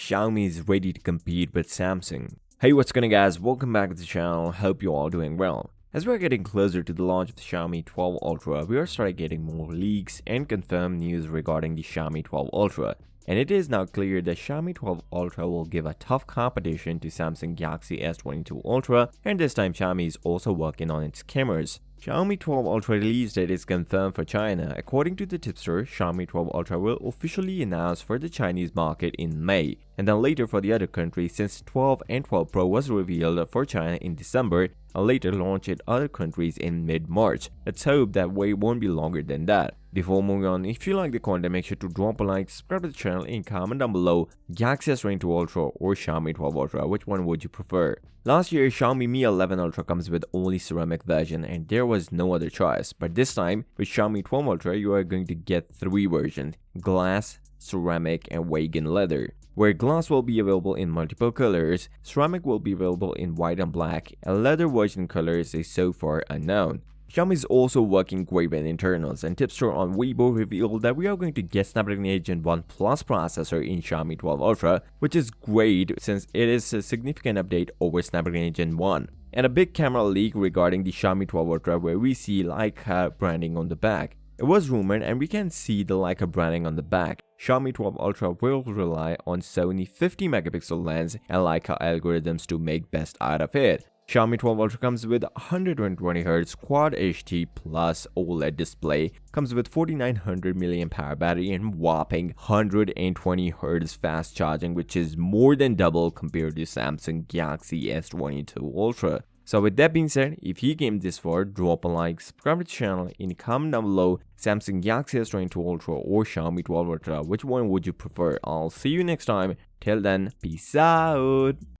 Xiaomi is ready to compete with Samsung. Hey, what's going on guys, welcome back to the channel, hope you're all doing well. As we're getting closer to the launch of the Xiaomi 12 Ultra, we are starting getting more leaks and confirmed news regarding the Xiaomi 12 Ultra. And it is now clear that Xiaomi 12 Ultra will give a tough competition to Samsung Galaxy S22 Ultra, and this time Xiaomi is also working on its cameras. Xiaomi 12 Ultra release date is confirmed for China. According to the tipster, Xiaomi 12 Ultra will officially announce for the Chinese market in May, and then later for the other countries, since 12 and 12 Pro was revealed for China in December and later launched in other countries in mid-March. Let's hope that wait won't be longer than that. Before moving on, if you like the content, make sure to drop a like, subscribe to the channel, and comment down below Galaxy S22 Ultra or Xiaomi 12 Ultra, which one would you prefer? Last year, Xiaomi Mi 11 Ultra comes with only ceramic version and there was no other choice. But this time, with Xiaomi 12 Ultra, you are going to get 3 versions: glass, ceramic, and vegan leather. Where glass will be available in multiple colors, ceramic will be available in white and black, and leather version colors is so far unknown. Xiaomi is also working great with internals, and tipster on Weibo revealed that we are going to get Snapdragon Gen 1 Plus processor in Xiaomi 12 Ultra, which is great since it is a significant update over Snapdragon Gen 1. And a big camera leak regarding the Xiaomi 12 Ultra where we see Leica branding on the back. It was rumored and we can see the Leica branding on the back. Xiaomi 12 Ultra will rely on Sony 50 megapixel lens and Leica algorithms to make best out of it. Xiaomi 12 Ultra comes with 120Hz Quad HD Plus OLED display, comes with 4900 mAh battery and whopping 120Hz fast charging, which is more than double compared to Samsung Galaxy S22 Ultra. So with that being said, if you came this far, drop a like, subscribe to the channel, and comment down below Samsung Galaxy S22 Ultra or Xiaomi 12 Ultra, which one would you prefer? I'll see you next time. Till then, peace out.